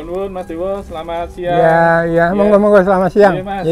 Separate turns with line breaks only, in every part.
Nuwun Mas Dewo, selamat siang.
Ya, monggo selamat siang.
Iya, Mas.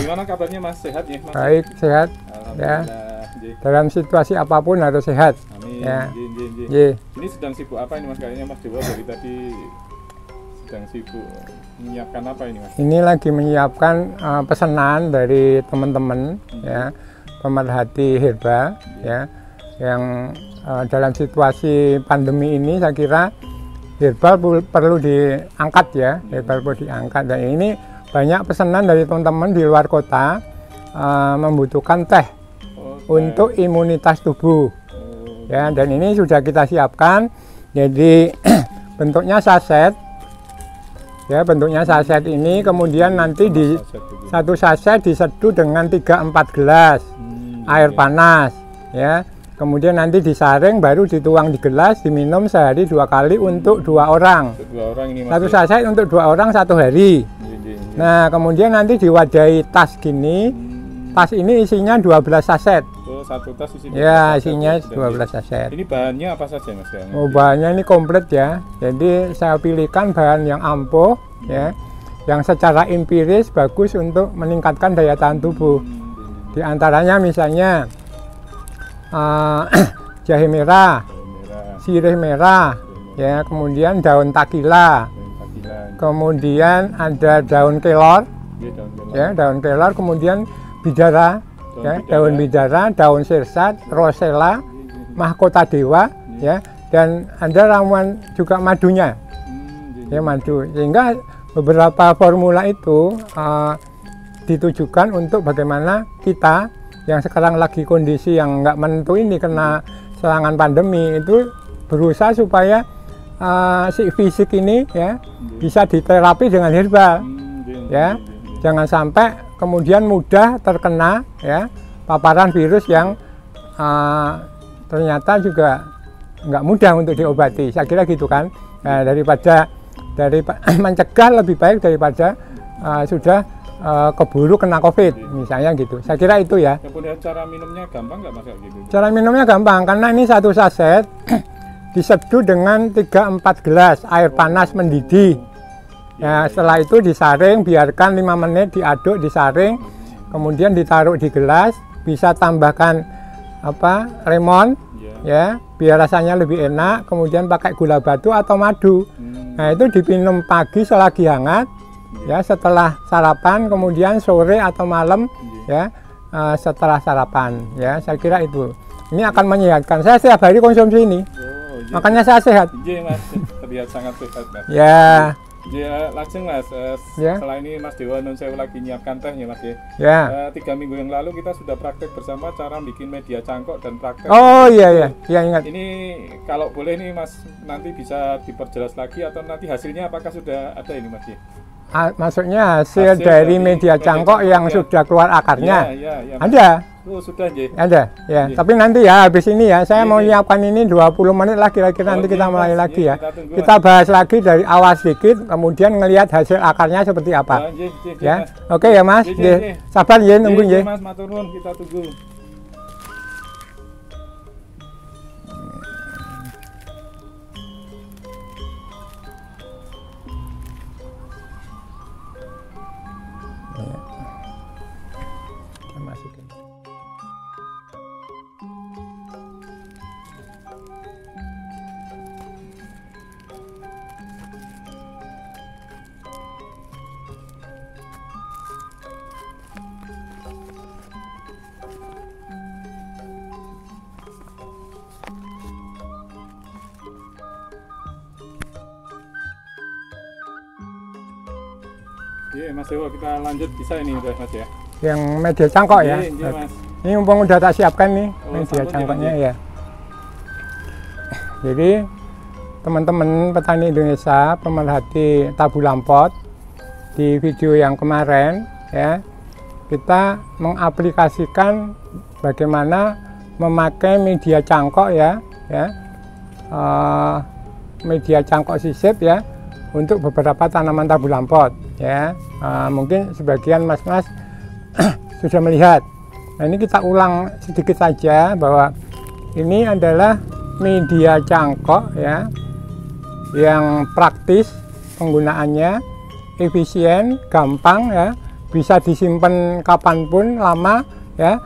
Gimana kabarnya Mas? Sehat ya, Mas?
Baik, sehat. Ya. Dalam situasi apapun harus sehat.
Amin.
Ya.
Ini sedang sibuk apa ini Mas? Kayaknya Mas Dewo dari tadi sedang sibuk menyiapkan apa ini Mas?
Ini lagi menyiapkan pesanan dari teman-teman ya, pemerhati herba ya, yang dalam situasi pandemi ini saya kira herbal perlu diangkat ya, herbal perlu diangkat. Dan ini banyak pesanan dari teman-teman di luar kota membutuhkan teh untuk imunitas tubuh ya, dan ini sudah kita siapkan. Jadi bentuknya saset ya, bentuknya saset ini kemudian nanti di satu saset diseduh dengan 3-4 gelas air panas ya. Kemudian nanti disaring, baru dituang di gelas, diminum sehari 2 kali untuk 2 orang. Satu saset untuk 2 orang 1 hari. Nah, kemudian nanti diwadahi tas gini. Tas ini isinya 12 saset.
Oh, satu tas isinya.
Ya, isinya 12 saset.
Ini bahannya apa saja Mas?
Oh, bahannya ini komplit ya. Jadi saya pilihkan bahan yang ampuh ya, yang secara empiris bagus untuk meningkatkan daya tahan tubuh. Di antaranya misalnya jahe merah, sirih merah, ya, kemudian daun takila, kemudian ada daun kelor, ya, daun kelor, kemudian bidara, ya, daun bidara, daun sirsat, rosella, mahkota dewa, ya, dan ada ramuan juga madunya, ya, madu. Sehingga beberapa formula itu ditujukan untuk bagaimana kita yang sekarang lagi kondisi yang nggak menentu ini kena serangan pandemi itu berusaha supaya si fisik ini ya bisa diterapi dengan herbal ya, jangan sampai kemudian mudah terkena ya paparan virus yang ternyata juga nggak mudah untuk diobati. Saya kira gitu kan. Nah, daripada mencegah lebih baik daripada sudah keburu kena COVID misalnya gitu. Saya kira itu ya.
Kemudian cara minumnya gampang nggak Mas gitu?
Cara minumnya gampang karena ini satu saset diseduh dengan 3-4 gelas air panas mendidih. Ya, setelah itu disaring, biarkan 5 menit, diaduk, disaring, kemudian ditaruh di gelas, bisa tambahkan lemon ya, biar rasanya lebih enak, kemudian pakai gula batu atau madu. Nah, itu diminum pagi selagi hangat. Ya, setelah sarapan, kemudian sore atau malam ya, setelah sarapan ya, saya kira itu ini akan menyehatkan. Saya setiap hari konsumsi ini. Makanya saya sehat.
Iya Mas, terlihat sangat sehat Mas.
Ya.
Ya, langsung Mas.
Ya.
Setelah ini Mas Dewo saya lagi nyiapkan tehnya Mas ya.
Ya.
3 minggu yang lalu kita sudah praktek bersama cara bikin media cangkok dan praktek.
Oh iya ingat.
Ini kalau boleh nih Mas, nanti bisa diperjelas lagi atau nanti hasilnya apakah sudah ada ini Mas ya?
Maksudnya hasil dari media cangkok yang sudah keluar akarnya.
Ya,
ada.
Oh, sudah ya.
Ada ya. Tapi nanti ya habis ini ya saya mau nyiapkan ini 20 menit lah kira-kira, nanti kita mulai lagi ya. Kita bahas lagi dari awal sedikit, kemudian ngelihat hasil akarnya seperti apa. Ya. Oke ya Mas. Sabar ya, nunggu ya.
Mas, matur nuwun, kita tunggu.
Masukin.
Iya Mas Dewo, kita lanjut bisa ini udah Mas ya.
Yang media cangkok ya.
Iya, Mas.
Ini mumpung udah tak siapkan nih media cangkoknya ya. Jadi teman-teman petani Indonesia, pemerhati tabu lampot, di video yang kemarin ya, kita mengaplikasikan bagaimana memakai media cangkok ya, media cangkok sisip ya, untuk beberapa tanaman tabu lampot ya. Mungkin sebagian mas-mas sudah melihat. Nah, ini kita ulang sedikit saja bahwa ini adalah media cangkok ya, yang praktis penggunaannya, efisien, gampang ya, bisa disimpan kapanpun lama ya.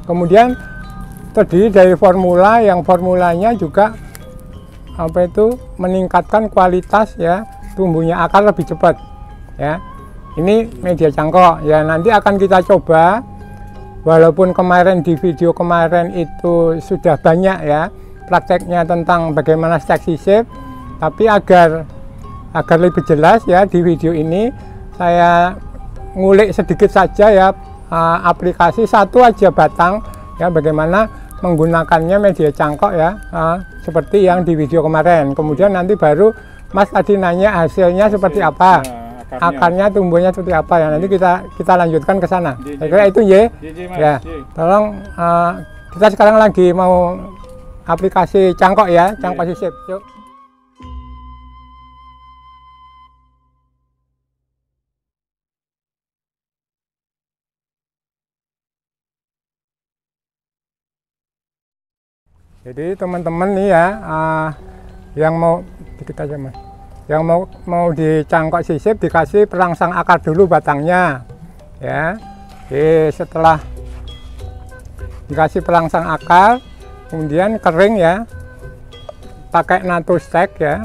Kemudian terdiri dari formula yang formulanya juga meningkatkan kualitas ya, tumbuhnya akar lebih cepat ya. Ini media cangkok ya, nanti akan kita coba. Walaupun kemarin di video kemarin itu sudah banyak ya prakteknya tentang bagaimana stek sisip, tapi agar lebih jelas ya, di video ini saya ngulik sedikit saja ya, aplikasi satu aja batang ya, bagaimana menggunakannya media cangkok ya, seperti yang di video kemarin. Kemudian nanti baru Mas tadi nanya hasilnya seperti apa, akarnya tumbuhnya seperti apa ya, nanti kita lanjutkan ke sana. Saya kira itu ya. Tolong, kita sekarang lagi mau aplikasi cangkok ya, cangkok sisip. Yuk. Jadi teman-teman nih ya, yang mau dikit aja Mas, yang mau dicangkok sisip dikasih perangsang akar dulu batangnya ya. Oke, setelah dikasih perangsang akar, kemudian kering ya, pakai natu stek ya,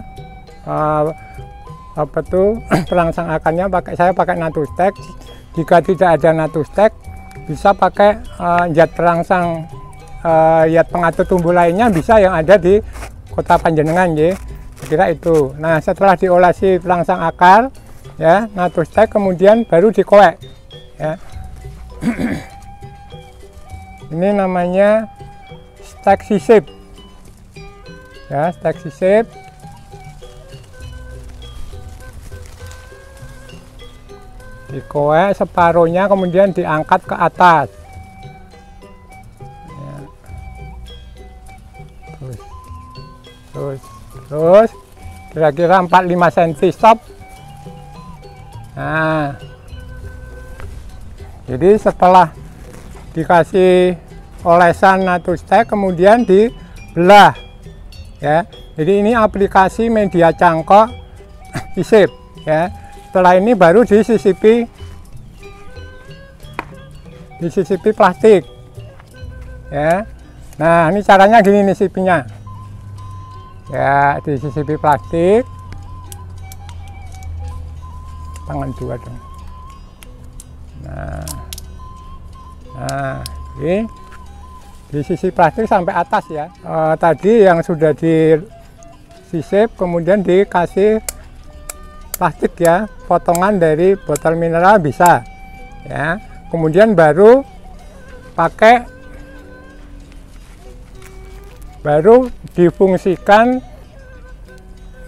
perangsang akarnya saya pakai natu stek. Jika tidak ada natu stek, bisa pakai zat perangsang, zat pengatur tumbuh lainnya bisa yang ada di kota Panjenengan ya. Kira itu. Nah, setelah diolesi perangsang akar ya, natu stek, kemudian baru dikoek ya. Ini namanya stek sisip ya, stek sisip. Dikoek separuhnya, kemudian diangkat ke atas ya. Terus kira-kira 4-5 cm stop. Nah, jadi setelah dikasih olesan natu stek, kemudian dibelah ya. Jadi ini aplikasi media cangkok sisip ya. Setelah ini baru disisipi plastik ya. Nah, ini caranya gini nih sipinya ya, disisipi plastik, tangan dua dong. Nah, ini disisi plastik sampai atas ya. Tadi yang sudah disisip, kemudian dikasih plastik ya, potongan dari botol mineral bisa ya. Kemudian baru difungsikan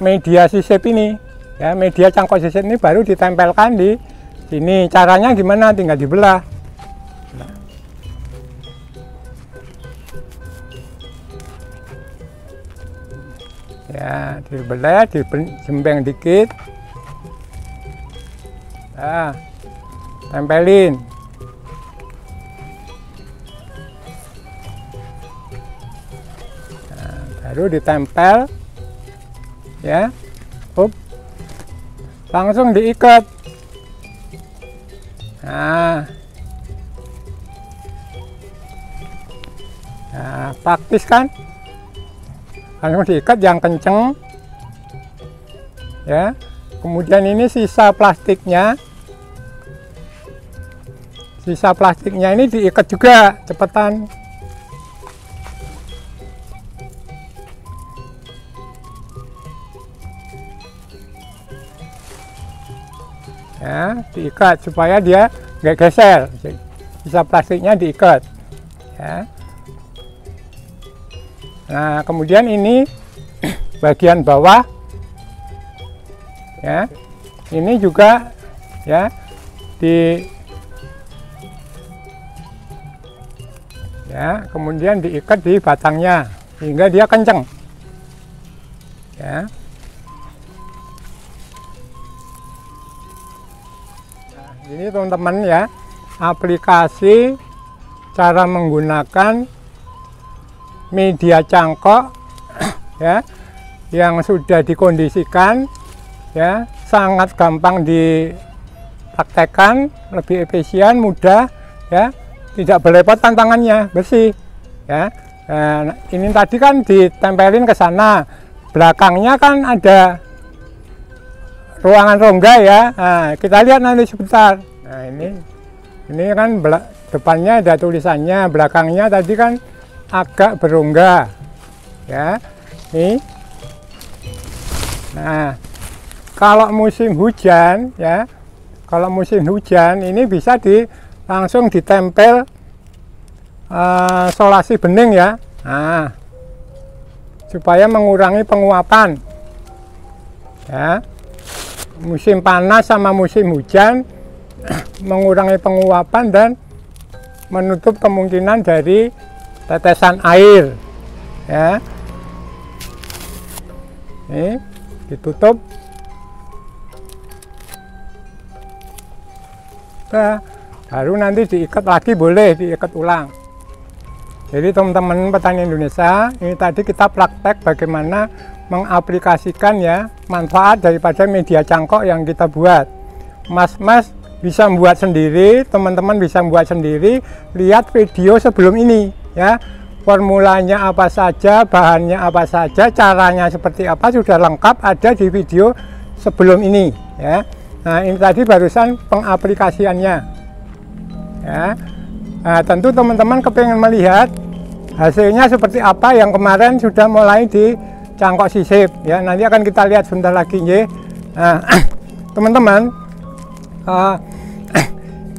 media sisip ini ya, media cangkok sisip ini baru ditempelkan di sini. Caranya gimana? Tinggal dibelah. Nah. Ya, dibelah, dijembeng dikit. Nah, tempelin. Nah, baru ditempel ya. Langsung diikat. Nah, praktis kan? Langsung diikat yang kenceng ya. Kemudian ini sisa plastiknya ini diikat juga, cepetan. Ya, diikat supaya dia nggak geser. Sisa plastiknya diikat ya. Nah, kemudian ini bagian bawah ya, ini juga ya kemudian diikat di batangnya sehingga dia kenceng ya. Nah, ini teman-teman ya, aplikasi cara menggunakan media cangkok ya, yang sudah dikondisikan, ya, sangat gampang dipraktekkan, lebih efisien, mudah, ya, tidak berlepot tantangannya, bersih, ya. Nah, ini tadi kan ditempelin ke sana, belakangnya kan ada ruangan rongga, ya. Nah, kita lihat nanti sebentar. Nah, ini kan depannya ada tulisannya, belakangnya tadi kan agak berongga, ya. Nih. Nah, kalau musim hujan, ya, kalau musim hujan ini bisa langsung ditempel solasi bening, ya. Nah, supaya mengurangi penguapan, ya. Musim panas sama musim hujan mengurangi penguapan dan menutup kemungkinan dari tetesan air, ya. Ini ditutup. Nah, baru nanti diikat lagi, boleh diikat ulang. Jadi teman-teman petani Indonesia, ini tadi kita praktek bagaimana mengaplikasikan, ya, manfaat daripada media cangkok yang kita buat. Mas-mas bisa membuat sendiri, teman-teman bisa membuat sendiri. Lihat video sebelum ini, ya, formulanya apa saja, bahannya apa saja, caranya seperti apa, sudah lengkap ada di video sebelum ini, ya. Nah, ini tadi barusan pengaplikasiannya, ya. Nah, tentu teman-teman kepengen melihat hasilnya seperti apa yang kemarin sudah mulai di cangkok sisip, ya. Nanti akan kita lihat sebentar lagi, ya. Nah, teman-teman,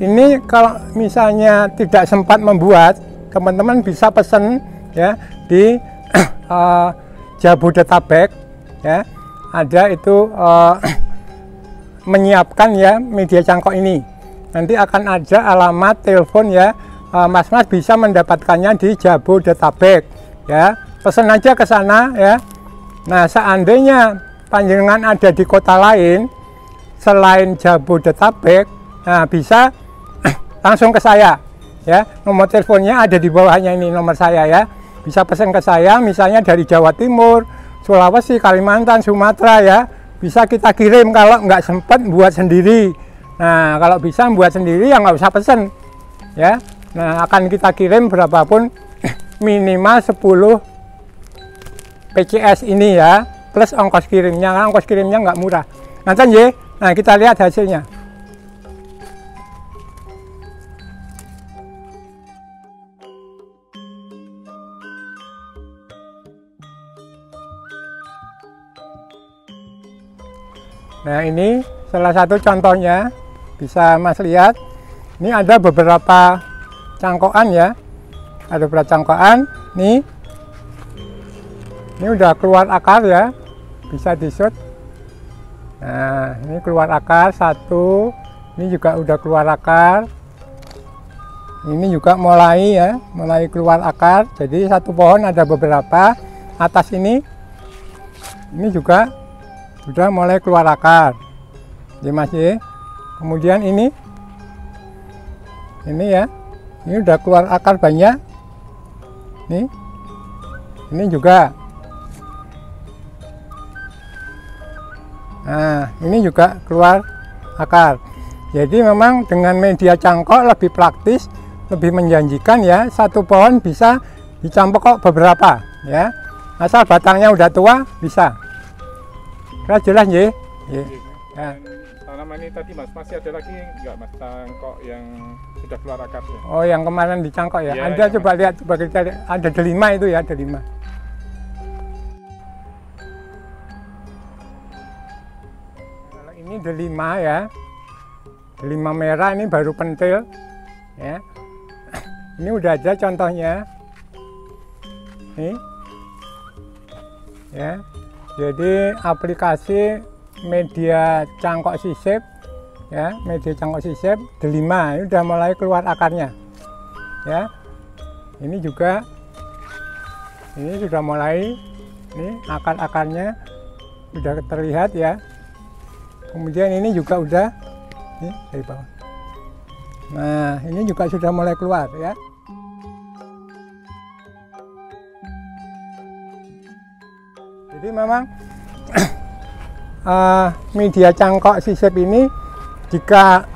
ini kalau misalnya tidak sempat membuat, teman-teman bisa pesen, ya, di Jabodetabek, ya. Ada itu menyiapkan, ya, media cangkok ini. Nanti akan ada alamat telepon, ya. Mas-mas bisa mendapatkannya di Jabodetabek, ya. Pesan aja ke sana, ya. Nah, seandainya panjenengan ada di kota lain selain Jabodetabek, nah, bisa langsung ke saya, ya. Nomor teleponnya ada di bawahnya, ini nomor saya, ya. Bisa pesan ke saya, misalnya dari Jawa Timur, Sulawesi, Kalimantan, Sumatera, ya. Bisa kita kirim kalau nggak sempat buat sendiri. Nah, kalau bisa buat sendiri ya nggak usah pesen, ya. Nah, akan kita kirim berapapun, minimal 10 PCS ini, ya, plus ongkos kirimnya. Karena ongkos kirimnya nggak murah. Nanti, ya. Nah, kita lihat hasilnya. Nah, ini salah satu contohnya, bisa Mas lihat. Ini ada beberapa cangkokan, ya. Ada beberapa cangkokan. Nih, ini udah keluar akar, ya. Bisa di-shoot. Nah, ini keluar akar satu. Ini juga udah keluar akar. Ini juga mulai, ya, mulai keluar akar. Jadi satu pohon ada beberapa. Atas ini juga sudah mulai keluar akar. Jadi masih. Kemudian ini, ya, ini udah keluar akar banyak. Ini juga. Nah, ini juga keluar akar. Jadi memang dengan media cangkok lebih praktis, lebih menjanjikan, ya. Satu pohon bisa dicangkok beberapa, ya. Asal batangnya udah tua, bisa. Kira jelas, ya. Ya.
Tanaman ini tadi, Mas, masih ada lagi nggak, Mas, cangkok yang sudah keluar akarnya?
Oh, yang kemarin dicangkok, ya.
Ya,
Anda
ya,
coba lihat, coba kita lihat. Ada delima itu, ya, delima. Kalau ini delima, ya. Delima merah ini baru pentil, ya. Ini udah ada contohnya. Nih. Ya. Jadi aplikasi media cangkok sisip, ya, media cangkok sisip delima ini udah mulai keluar akarnya, ya. Ini juga, ini sudah mulai, ini akar-akarnya sudah terlihat, ya. Kemudian ini juga udah, ini dari bawah. Nah, ini juga sudah mulai keluar, ya. Jadi memang media cangkok sisip ini jika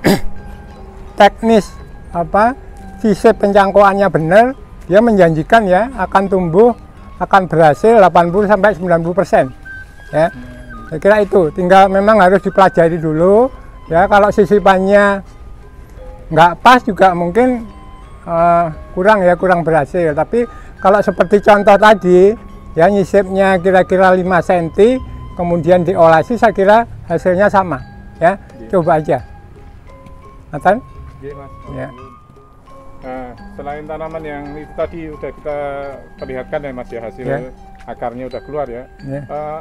teknis sisip pencangkokannya benar, dia menjanjikan ya akan tumbuh, akan berhasil 80-90%. Ya, saya kira itu. Tinggal memang harus dipelajari dulu. Ya, kalau sisipannya nggak pas juga mungkin kurang berhasil. Tapi kalau seperti contoh tadi, ya nyisipnya kira-kira 5 cm, kemudian diolesi, saya kira hasilnya sama. Ya, coba aja. Nathan?
Mas.
Ya.
Nah, selain tanaman yang itu tadi udah kita perlihatkan ya Mas ya, hasil akarnya udah keluar ya.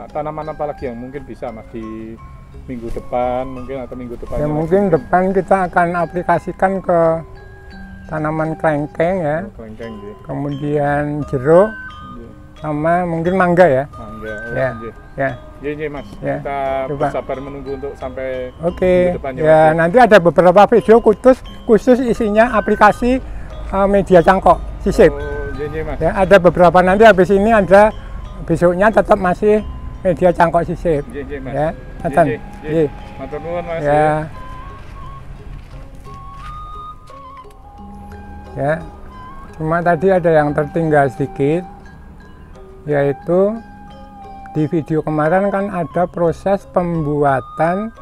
Tanaman apa lagi yang mungkin bisa Mas di minggu depan mungkin atau minggu depan?
Ya, mungkin depan kita akan aplikasikan ke tanaman kelengkeng ya.
Kelengkeng ya. Kemudian
jeruk sama mungkin mangga ya.
Mangga.
Ya. Ya.
Iya Mas.
Ya.
Kita bersabar menunggu untuk sampai
minggu
depan
ya. Ya, nanti ada beberapa video khusus isinya aplikasi media cangkok sisip.
Iya Mas.
Ya, ada beberapa, nanti habis ini ada, besoknya tetap masih media cangkok sisip.
Iya Mas.
Ya, Nathan.
Iya. Matur nuwun Mas.
Ya. Ya. Cuma tadi ada yang tertinggal sedikit, yaitu di video kemarin kan ada proses pembuatan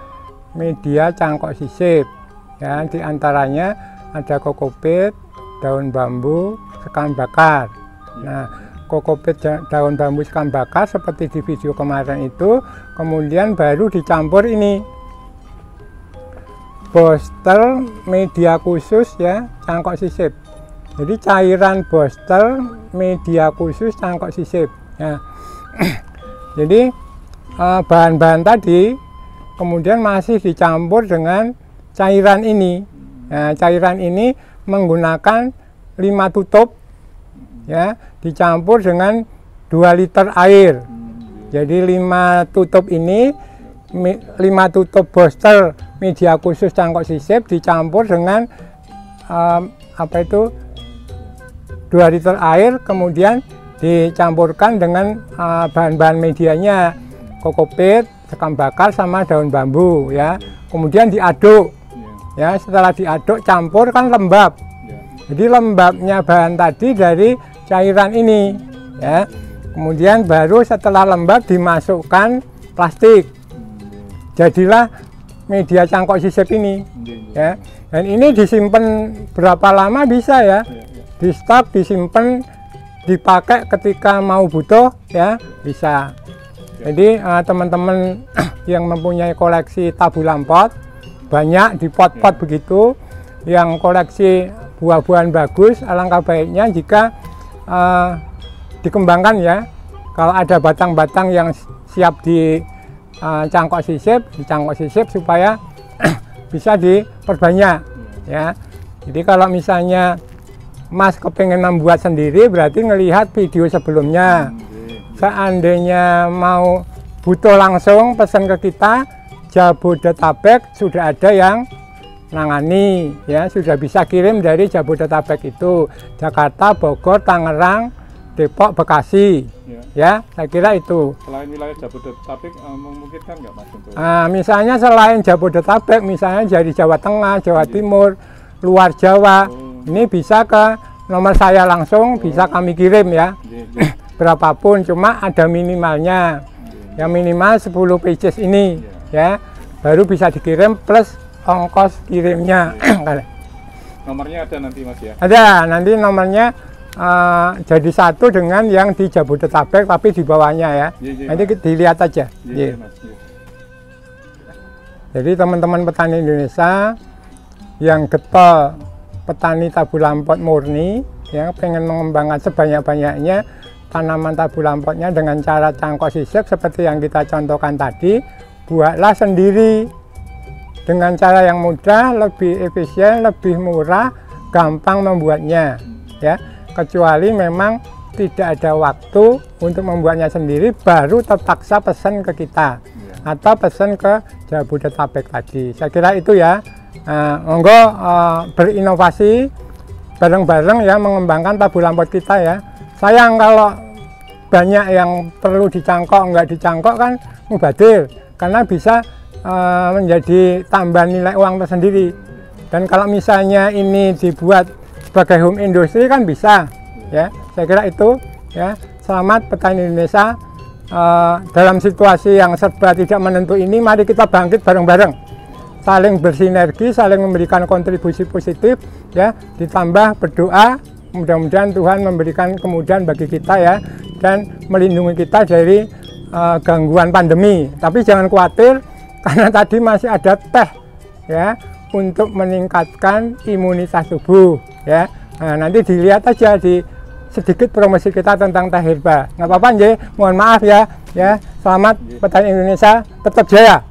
media cangkok sisip ya, diantaranya ada kokopit, daun bambu, sekam bakar. Nah, kokopit, daun bambu, sekam bakar seperti di video kemarin itu, kemudian baru dicampur ini bostel media khusus ya, cangkok sisip. Jadi cairan bostel media khusus cangkok sisip ya. Jadi bahan-bahan tadi kemudian masih dicampur dengan cairan ini. Nah, cairan ini menggunakan 5 tutup ya, dicampur dengan 2 liter air. Jadi 5 tutup ini, 5 tutup bostel media khusus cangkok sisip dicampur dengan 2 liter air, kemudian dicampurkan dengan bahan-bahan medianya, kokopit, sekam bakar sama daun bambu ya. Kemudian diaduk. Ya, setelah diaduk campur kan lembab. Jadi lembabnya bahan tadi dari cairan ini ya. Kemudian baru setelah lembab dimasukkan plastik. Jadilah media cangkok sisip ini ya. Dan ini disimpan berapa lama bisa ya? Di stok, disimpan, dipakai ketika mau butuh ya, bisa. Jadi teman-teman yang mempunyai koleksi tabulam pot, banyak di pot-pot begitu, yang koleksi buah-buahan bagus, alangkah baiknya jika dikembangkan ya. Kalau ada batang-batang yang siap di cangkok sisip supaya bisa diperbanyak ya. Jadi kalau misalnya Mas kepengen membuat sendiri, berarti ngelihat video sebelumnya. Seandainya mau butuh langsung pesan ke kita, Jabodetabek sudah ada yang nangani ya, sudah bisa kirim dari Jabodetabek itu, Jakarta, Bogor, Tangerang, Depok, Bekasi ya, saya kira itu.
Selain wilayah Jabodetabek memungkinkan nggak Mas untuk?
Misalnya selain Jabodetabek, misalnya dari Jawa Tengah, Jawa Timur, luar Jawa, ini bisa ke nomor saya langsung, bisa kami kirim ya. Berapapun, cuma ada minimalnya. Yang minimal 10 pieces ini ya, baru bisa dikirim plus ongkos kirimnya.
Nomornya ada nanti Mas ya?
Ada, nanti nomornya jadi satu dengan yang di Jabodetabek tapi di bawahnya ya. Nanti dilihat aja. Jadi teman-teman petani Indonesia yang getol petani tabu lampot murni yang pengen mengembangkan sebanyak-banyaknya tanaman tabu lampotnya dengan cara cangkok sisip seperti yang kita contohkan tadi, buatlah sendiri dengan cara yang mudah, lebih efisien, lebih murah, gampang membuatnya ya. Kecuali memang tidak ada waktu untuk membuatnya sendiri, baru terpaksa pesan ke kita atau pesan ke Jabodetabek tadi. Saya kira itu ya. Monggo berinovasi bareng-bareng ya, mengembangkan tabu lampot kita ya. Sayang kalau banyak yang perlu dicangkok, nggak dicangkok kan mubadir, karena bisa menjadi tambahan nilai uang tersendiri. Dan kalau misalnya ini dibuat sebagai home industry kan bisa, ya. Saya kira itu, ya. Selamat petani Indonesia, dalam situasi yang serba tidak menentu ini, mari kita bangkit bareng-bareng, saling bersinergi, saling memberikan kontribusi positif, ya. Ditambah berdoa, mudah-mudahan Tuhan memberikan kemudahan bagi kita, ya, dan melindungi kita dari gangguan pandemi. Tapi jangan khawatir, karena tadi masih ada teh, ya, untuk meningkatkan imunitas tubuh, ya. Nah, nanti dilihat aja di sedikit promosi kita tentang teh herba. Nggak apa-apa, mohon maaf ya. Selamat petani Indonesia, tetap jaya.